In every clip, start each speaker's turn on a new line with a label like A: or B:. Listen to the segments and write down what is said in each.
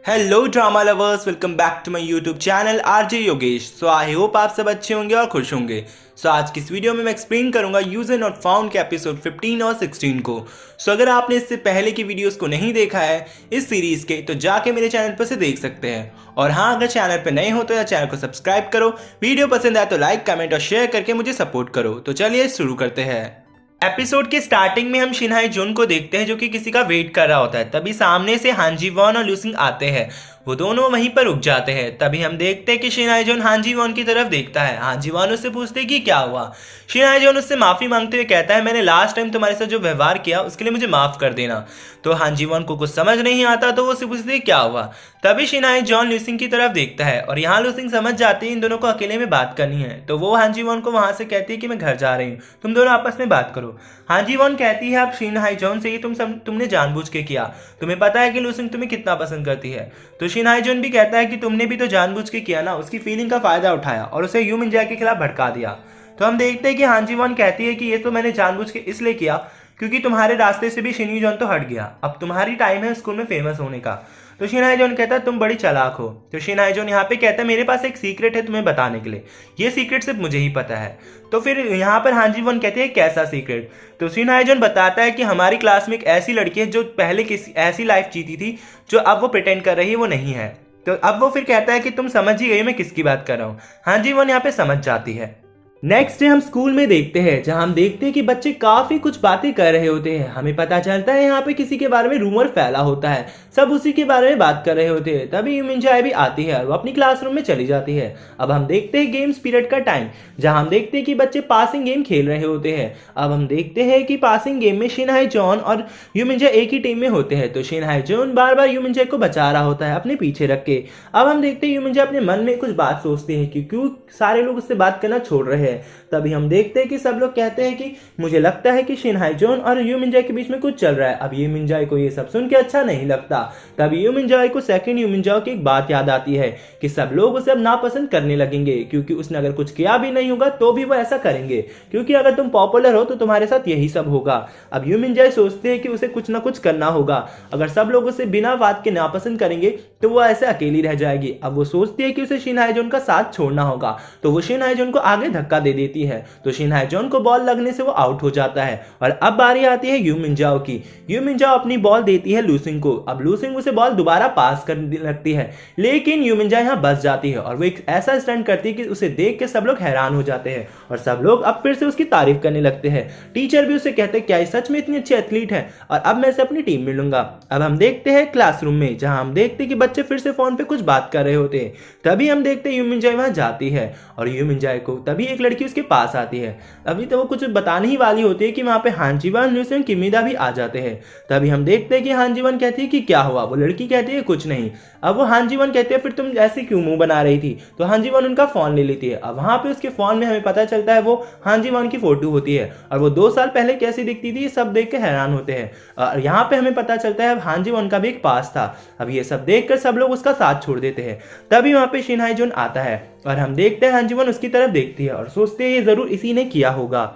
A: Hello drama lovers, welcome back to my YouTube channel RJ Yogesh. So I hope आप सब अच्छे होंगे और खुश होंगे। सो आज की इस वीडियो में मैं एक्सप्लेन करूंगा यूजर नॉट फाउंड के एपिसोड 15 और 16 को। सो अगर आपने इससे पहले की वीडियोस को नहीं देखा है इस सीरीज के, तो जाके मेरे चैनल पर से देख सकते हैं। और हाँ, अगर चैनल पर नए हो तो या चैनल को सब्सक्राइब करो, वीडियो पसंद आए तो लाइक, कमेंट और शेयर करके मुझे सपोर्ट करो। तो चलिए शुरू करते हैं। एपिसोड के स्टार्टिंग में हम शिनहाई जुन को देखते हैं जो कि किसी का वेट कर रहा होता है। तभी सामने से हांजी वॉन और लूसिंग आते हैं। वो दोनों वहीं पर रुक जाते हैं। तभी हम देखते हैं कि शिनहाई जुन हांजी वॉन की तरफ देखता है। हांजी वॉन उससे पूछते हैं कि क्या हुआ। शिनहाई जुन उससे माफी मांगते हुए कहता है, मैंने लास्ट टाइम तुम्हारे साथ जो व्यवहार किया उसके लिए मुझे माफ कर देना। तो हांजी वॉन को कुछ समझ नहीं आता, तो वो उससे पूछते हैं क्या हुआ। तभी शिनहाई जॉन लूसिंग की तरफ देखता है और यहाँ लूसिंग समझ जाती है इन दोनों को अकेले में बात करनी है। तो वो हांजी वॉन को वहां से कहती है कि मैं घर जा रही हूँ, तुम दोनों आपस में बात करो। हांजी वॉन कहती है, आप शिनहाई जॉन से ये तुमने जानबूझ के किया। तुम्हें पता है कि लूसिंग तुम्हें कितना पसंद करती है। तो शिनहाई जॉन भी कहता है कि तुमने भी तो जानबूझ के किया ना, उसकी फीलिंग का फायदा उठाया और उसे यू मिंजा के खिलाफ भड़का दिया। तो हम देखते हैं कि हांजी वॉन कहती है कि ये तो मैंने जानबूझ के इसलिए किया क्योंकि तुम्हारे रास्ते से भी शिनयू जॉन तो हट गया। अब तुम्हारी टाइम है स्कूल में फेमस होने का। तो शिनहाई जॉन कहता है तुम बड़ी चालाक हो। तो शिनहाई जॉन यहाँ पे कहता है मेरे पास एक सीक्रेट है तुम्हें बताने के लिए, ये सीक्रेट सिर्फ मुझे ही पता है। तो फिर यहाँ पर हांजी वॉन कहते हैं कैसा सीक्रेट। तो शिनहाई जॉन बताता है कि हमारी क्लास में एक ऐसी लड़की है जो पहले किसी ऐसी लाइफ जीती थी जो अब वो प्रिटेंड कर रही है वो नहीं है। तो अब वो फिर कहता है कि तुम समझ ही गई मैं किसकी बात कर रहा हूँ। हांजी वॉन यहाँ पे समझ जाती है। नेक्स्ट डे हम स्कूल में देखते हैं जहां हम देखते हैं कि बच्चे काफी कुछ बातें कर रहे होते हैं। हमें पता चलता है यहाँ पे किसी के बारे में रूमर फैला होता है, सब उसी के बारे में बात कर रहे होते हैं। तभी यूमिनजाए भी आती है और वो अपनी क्लासरूम में चली जाती है। अब हम देखते हैं गेम्स पीरियड का टाइम, जहां हम देखते हैं कि बच्चे पासिंग गेम खेल रहे होते हैं। अब हम देखते हैं कि पासिंग गेम में शिनहाई जॉन और यूमिनजा एक ही टीम में होते हैं। तो शिनहाई जॉन बार बार यूमिनजा को बचा रहा होता है अपने पीछे रख के। अब हम देखते हैं यूमिनजा अपने मन में कुछ बात सोचते हैं कि क्यों सारे लोग उससे बात करना छोड़ रहे हैं। तभी हम देखते हैं कि सब लोग कहते हैं कि मुझे लगता है कि शिनहाई जॉन और यू मिंजाई के बीच में कुछ चल रहा है। अब यू मिंजाई को ये सब सुन के अच्छा नहीं लगता। तभी यू मिंजाई को सेकंड यू मिंजाओ की एक बात याद आती है कि सब लोग उसे अब नापसंद करने लगेंगे क्योंकि उसने अगर कुछ किया भी नहीं होगा तो भी वो ऐसा करेंगे, क्योंकि अगर तुम पॉपुलर हो तो तुम्हारे साथ यही सब होगा। अब यू मिंजाई सोचते हैं कि उसे कुछ ना कुछ करना होगा। अगर सब लोग उसे बिना बात के नापसंद करेंगे तो वो ऐसे अकेली रह जाएगी। अब वो सोचती है कि उसे शिनहाई जॉन का साथ छोड़ना होगा। तो वो शिनहाई जॉन को आगे धक्का दे देती है। तो शिनहाई जॉन को बॉल लगने से वो आउट हो जाता है। और अब बारी आती है यू मिंजाओ की। यू मिंजाओ अपनी बॉल देती है लूसिंग को। अब लूसिंग उसे बॉल दोबारा पास करने लगती है, लेकिन यू मिंजाओ यहाँ बच जाती है और वो एक ऐसा स्टंट करती है कि उसे देख के सब लोग हैरान हो जाते हैं और सब लोग अब फिर से उसकी तारीफ करने लगते हैं। टीचर भी उसे कहते हैं क्या सच में इतनी अच्छी एथलीट है और अब मैं इसे अपनी टीम में लूंगा। अब हम देखते हैं क्लासरूम में, जहां हम देखते हैं कि बच्चे फिर से फोन पे कुछ बात कर रहे होते हैं। तभी हम देखते हैं यू मिंजाई वहां जाती है और यू मिंजाई को तभी एक लड़की उसके पास आती है। अभी तो वो कुछ बताने ही वाली होती है कि वहां पे हांजी वॉन, लूसिंग, किमिदा भी आ जाते हैं। तभी हम देखते हैं कि हांजी वॉन कहती है कि क्या हुआ। वो लड़की कहती है कुछ नहीं। अब वो हांजी वॉन कहते हैं फिर तुम ऐसे क्यों मुंह बना रही थी। तो हांजी वॉन उनका फोन ले लेती है। अब वहां पे उसके फोन में हमें पता चलता है वो हांजी वॉन की फोटो होती है और वो 2 साल पहले कैसी दिखती थी सब देख के हैरान होते हैं। यहाँ पे हमें पता चलता है हांजी वॉन का भी एक पास था। अब ये सब देखकर सब लोग उसका साथ छोड़ देते हैं। तभी वहां पे शिनहाई जॉन आता है और हम देखते हैं हांजी वॉन उसकी तरफ देखती है और सोचते हैं ये जरूर इसी ने किया होगा।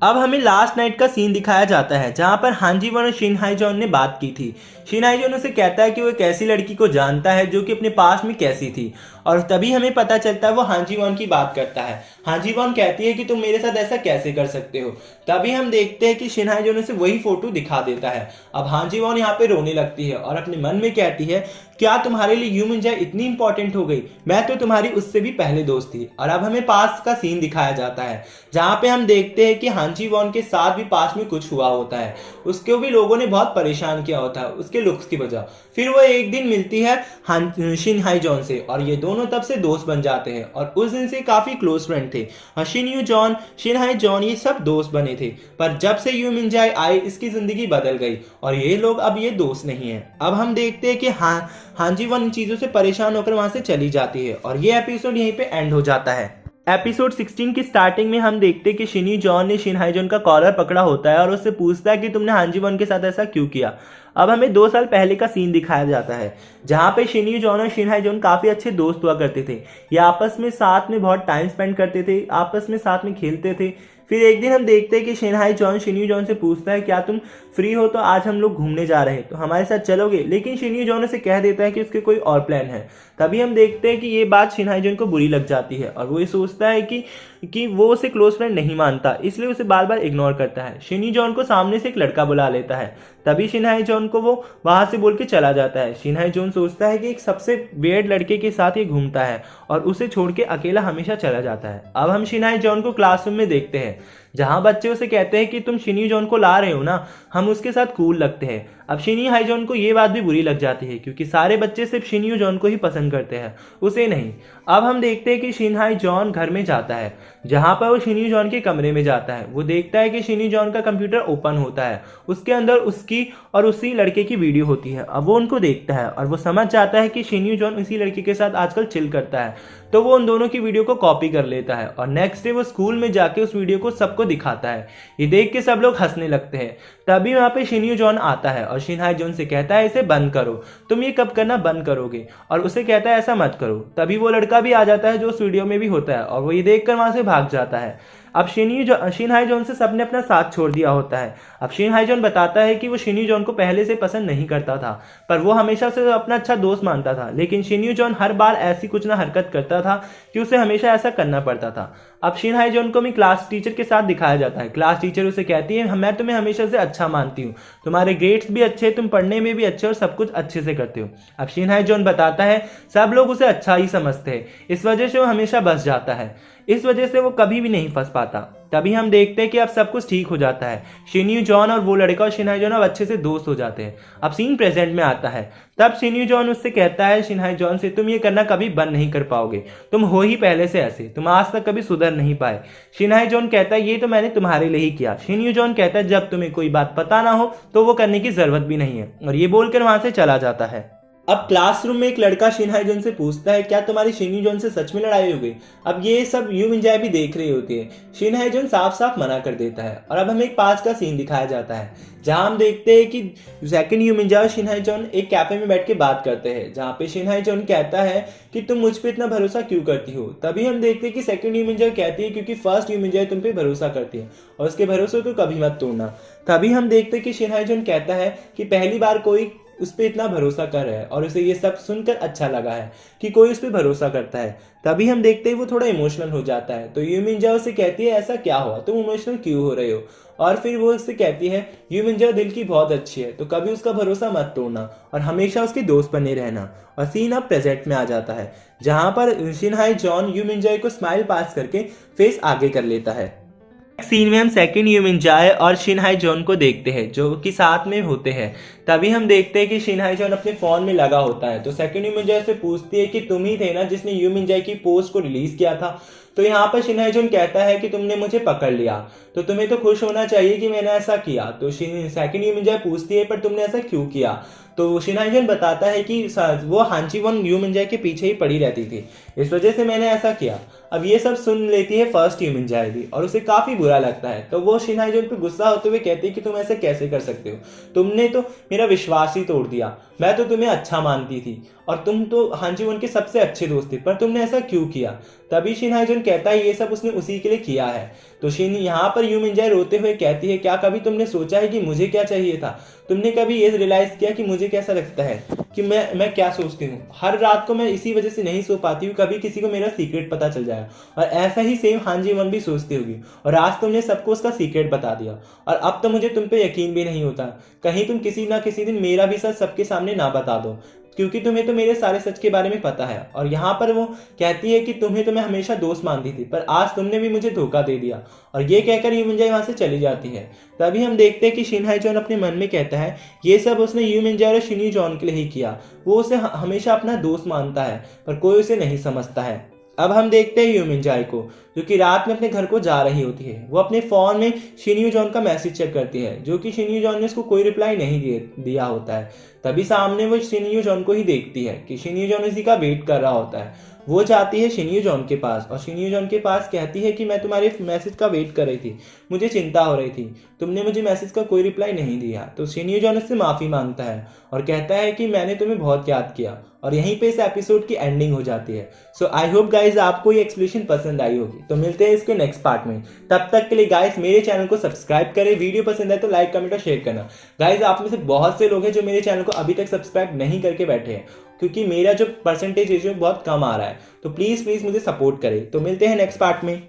A: अब हमें लास्ट नाइट का सीन दिखाया जाता है जहां पर हांजी वॉन और शिनहाई जॉन ने बात की थी। शिनहाई जॉन उसे कहता है कि वो एक ऐसी लड़की को जानता है जो कि अपने पास में कैसी थी और तभी हमें पता चलता है वो हांजी वॉन की बात करता है। हांजी वॉन कहती है कि तुम मेरे साथ ऐसा कैसे कर सकते हो। तभी हम देखते हैं कि शिनहाई जॉन उसे वही फोटो दिखा देता है। अब हांजी वॉन यहाँ पे रोने लगती है और अपने मन में कहती है क्या तुम्हारे लिए यू मिंजाई इतनी इंपॉर्टेंट हो गई, मैं तो तुम्हारी उससे भी पहले दोस्त थी। और अब हमें पास का सीन दिखाया जाता है जहां पे हम देखते हैं कि हांजी वॉन के साथ भी पास में कुछ हुआ होता है। उसको भी लोगों ने बहुत परेशान किया होता है उसके लुक्स की वजह। फिर वो एक दिन मिलती है शिनहाई जॉन से और ये दोनों तब से दोस्त बन जाते हैं और उस दिन से काफी क्लोज फ्रेंड थे। शिनयू जॉन, शिनहाई जॉन ये सब दोस्त बने थे, पर जब से यू मिंजाई आई इसकी जिंदगी बदल गई और ये लोग अब ये दोस्त नहीं है। अब हम देखते हैं कि हांजी वॉन इन चीजों से परेशान होकर वहां से चली जाती है और ये एपिसोड यहीं पे एंड हो जाता है। एपिसोड 16 की स्टार्टिंग में हम देखते हैं कि शिनयू जॉन ने शिनहाई जॉन का कॉलर पकड़ा होता है और उससे पूछता है कि तुमने हांजी वॉन के साथ ऐसा क्यों किया। अब हमें 2 साल पहले का सीन दिखाया जाता है जहां पे शिनयू जॉन और शिनहाई जॉन काफी अच्छे दोस्त हुआ करते थे। ये आपस में साथ में बहुत टाइम स्पेंड करते थे, आपस में साथ में खेलते थे, फिर एक दिन हम देखते हैं कि शिनहाई जॉन शिन्यू जॉन से पूछता है क्या तुम फ्री हो तो आज हम लोग घूमने जा रहे हैं तो हमारे साथ चलोगे, लेकिन शिन्यू जॉन उसे कह देता है कि उसके कोई और प्लान है। तभी हम देखते हैं कि ये बात शिनहाई जॉन को बुरी लग जाती है और वो ये सोचता है कि वो उसे क्लोज फ्रेंड नहीं मानता, इसलिए उसे बार बार इग्नोर करता है। शिन्यू जॉन को सामने से एक लड़का बुला लेता है, तभी शिनहाई जॉन को वो वहां से बोल के चला जाता है। शिनहाई जॉन सोचता है कि एक सबसे वियर्ड लड़के के साथ ये घूमता है और उसे छोड़ के अकेला हमेशा चला जाता है। अब हम शिनहाई जॉन को क्लासरूम में देखते हैं जहां बच्चे उसे कहते हैं कि तुम शिन्यू जॉन को ला रहे हो ना, हम उसके साथ कूल लगते हैं। अब शिन्यू हाई जॉन को ये बात भी बुरी लग जाती है क्योंकि सारे बच्चे सिर्फ शिन्यू जॉन को ही पसंद करते हैं, उसे नहीं। अब हम देखते हैं कि शिनहाई जॉन घर में जाता है जहां पर वो शिन्यू जॉन के कमरे में जाता है। वो देखता है कि शिन्यू जॉन का कंप्यूटर ओपन होता है, उसके अंदर उसकी और उसी लड़के की वीडियो होती है। अब वो उनको देखता है और वो समझ जाता है कि शिन्यू जॉन उसी लड़के के साथ आजकल चिल करता है, तो वो उन दोनों की वीडियो को कॉपी कर लेता है और नेक्स्ट डे वो स्कूल में जाके उस वीडियो को सबको दिखाता है। ये देख के सब लोग हंसने लगते हैं। तभी वहां पे शिन्यू जॉन आता है और शिनहाई जॉन से कहता है इसे बंद करो, तुम ये कब करना बंद करोगे, और उसे कहता है ऐसा मत करो। तभी वो लड़का भी आ जाता है जो उस वीडियो में भी होता है और वो ये देखकर वहां से भाग जाता है। अब शिनहाई जॉन से सबने अपना साथ छोड़ दिया होता है। अब शिनहाई जॉन बताता है कि वो शिन्यू जॉन को पहले से पसंद नहीं करता था, पर वो हमेशा उसे अपना अच्छा दोस्त मानता था, लेकिन शिन्यू जॉन हर बार ऐसी कुछ ना हरकत करता था कि उसे हमेशा ऐसा करना पड़ता था। अब शिनहाई जॉन को भी क्लास टीचर के साथ दिखाया जाता है। क्लास टीचर उसे कहती है मैं तुम्हें हमेशा से अच्छा मानती हूँ, तुम्हारे ग्रेड्स भी अच्छे, तुम पढ़ने में भी अच्छे और सब कुछ अच्छे से करते हो। अब शिनहाई जॉन बताता है सब लोग उसे अच्छा ही समझते हैं, इस वजह से वो हमेशा बस जाता है, इस वजह से वो कभी भी नहीं फंस पाता। तभी हम देखते हैं कि अब सब कुछ ठीक हो जाता है। शिन्यू जॉन और वो लड़का और शिनहाई जॉन अब अच्छे से दोस्त हो जाते हैं। अब सीन प्रेजेंट में आता है। तब शिन्यू जॉन उससे कहता है शिनहाई जॉन से तुम ये करना कभी बंद नहीं कर पाओगे, तुम हो ही पहले से ऐसे, तुम आज तक कभी सुधर नहीं पाए। शिनहाई जॉन कहता है ये तो मैंने तुम्हारे लिए ही किया। शिन्यू जॉन कहता है जब तुम्हें कोई बात पता ना हो तो वो करने की जरूरत भी नहीं है, और ये बोलकर वहां से चला जाता है। अब क्लासरूम में एक लड़का शिनहाई जॉन से पूछता है क्या तुम्हारी शिन्यू जॉन से सच में लड़ाई हो गई। अब ये सब यू मिंजाई भी देख रही होती है। शिनहाई जॉन साफ साफ मना कर देता है और अब हमें एक पास का सीन दिखाया जाता है जहां हम देखते हैं कि सेकंड यू मिंजाई और शिनहाई जॉन एक कैफे में बैठ के बात करते हैं, जहां पे शिनहाई जॉन कहता है कि तुम मुझ पे इतना भरोसा क्यों करती हो। तभी हम देखते हैं कि सेकंड यू मिंजाई कहती है क्योंकि फर्स्ट यू मिंजाई तुम पे भरोसा करती है और उसके भरोसे को कभी मत तोड़ना। तभी हम देखते हैं कि शिनहाई जॉन कहता है कि पहली बार कोई उस पर इतना भरोसा कर रहा है और उसे ये सब सुनकर अच्छा लगा है कि कोई उस पर भरोसा करता है। तभी हम देखते हैं वो थोड़ा इमोशनल हो जाता है, तो यू मिंजा उसे कहती है ऐसा क्या हुआ, तुम इमोशनल क्यों हो रहे हो। और फिर वो उससे कहती है यू मिंजा दिल की बहुत अच्छी है, तो कभी उसका भरोसा मत तोड़ना और हमेशा उसके दोस्त बने रहना। और सीन अब प्रेजेंट में आ जाता है जहां पर शिनहाई जॉन यू मिंजा को स्माइल पास करके फेस आगे कर लेता है। सीन में हम सेकंड यू मिंजाई और शिनहाई जॉन को देखते हैं जो कि साथ में होते हैं। तभी हम देखते हैं कि शिनहाई जॉन अपने फोन में लगा होता है, तो सेकंड यू मिंजाई से पूछती है कि तुम ही थे ना जिसने यू मिंजाई की पोस्ट को रिलीज किया था। तो यहाँ पर शिनहाई जॉन कहता है कि तुमने मुझे पकड़ लिया, तो तुम्हें तो खुश होना चाहिए कि मैंने ऐसा किया। तो सेकंड यू मिंजाई पूछती है पर तुमने ऐसा क्यों किया। तो शिनहाई जॉन बताता है कि वो हांची वन यू मिंजाई के पीछे ही पड़ी रहती थी, इस वजह से मैंने ऐसा किया। अब ये सब सुन लेती है फर्स्ट यू मिंजाई भी और उसे काफी बुरा लगता है, तो वो शिनहाई जॉन पे गुस्सा होते हुए कहती है कि तुम ऐसे कैसे कर सकते हो, तुमने तो मेरा विश्वास ही तोड़ दिया, मैं तो तुम्हें अच्छा मानती थी और तुम तो हांची वन के सबसे अच्छे दोस्त थे, पर तुमने ऐसा क्यों किया। तभी शिनहाई जॉन कहता है ये सब उसने उसी के लिए किया है। तो यहाँ पर यू मिंजाई रोते हुए कहती है क्या कभी तुमने सोचा है कि मुझे क्या चाहिए था, तुमने कभी ये रियलाइज किया कि मुझे कैसा लगता है कि मैं क्या सोचती हूँ। हर रात को मैं इसी वजह से नहीं सो पाती हूँ, कभी किसी को मेरा सीक्रेट पता चल जाए। और ऐसा ही सेम हांजी वन भी सोचती होगी और आज तुमने सबको उसका सीक्रेट बता दिया और अब तो मुझे तुम पे यकीन भी नहीं होता, कहीं तुम किसी ना किसी दिन मेरा भी सच सबके सामने ना बता दो, क्योंकि तुम्हें तो मेरे सारे सच के बारे में पता है। और यहाँ पर वो कहती है कि तुम्हें तो मैं हमेशा दोस्त मानती थी, पर आज तुमने भी मुझे धोखा दे दिया। और ये कहकर यू मिंजाई वहां से चली जाती है। तभी हम देखते हैं कि शिनहाई जॉन अपने मन में कहता है ये सब उसने यू मिंजाई और शिन्यू जॉन के लिए ही किया, वो उसे हमेशा अपना दोस्त मानता है पर कोई उसे नहीं समझता है। अब हम देखते हैं यू मिंजाई को जो कि रात में अपने घर को जा रही होती है। वो अपने फोन में शिन्यू जॉन का मैसेज चेक करती है, जो कि शिन्यू जॉन ने उसको कोई रिप्लाई नहीं दिया होता है। तभी सामने वो शिन्यू जॉन को ही देखती है कि शिन्यू जॉन इसी का वेट कर रहा होता है। वो जाती है शिन्यू जॉन के पास और शिन्यू जॉन के पास कहती है कि मैं तुम्हारे मैसेज का वेट कर रही थी, मुझे चिंता हो रही थी, तुमने मुझे मैसेज का कोई रिप्लाई नहीं दिया। तो शिन्यू जॉन उससे माफी मांगता है और कहता है कि मैंने तुम्हें बहुत याद किया। और यहीं पे इस एपिसोड की एंडिंग हो जाती है। सो आई होप गाइज आपको ये एक्सप्लेनेशन पसंद आई होगी। तो मिलते हैं इसके नेक्स्ट पार्ट में। तब तक के लिए गाइस मेरे चैनल को सब्सक्राइब करें, वीडियो पसंद है तो लाइक कमेंट और शेयर करना। गाइस आप में से बहुत से लोग हैं जो मेरे चैनल को अभी तक सब्सक्राइब नहीं करके बैठे हैं, क्योंकि मेरा जो परसेंटेज है जो बहुत कम आ रहा है। तो प्लीज़ प्लीज़ मुझे सपोर्ट करें। तो मिलते हैं नेक्स्ट पार्ट में।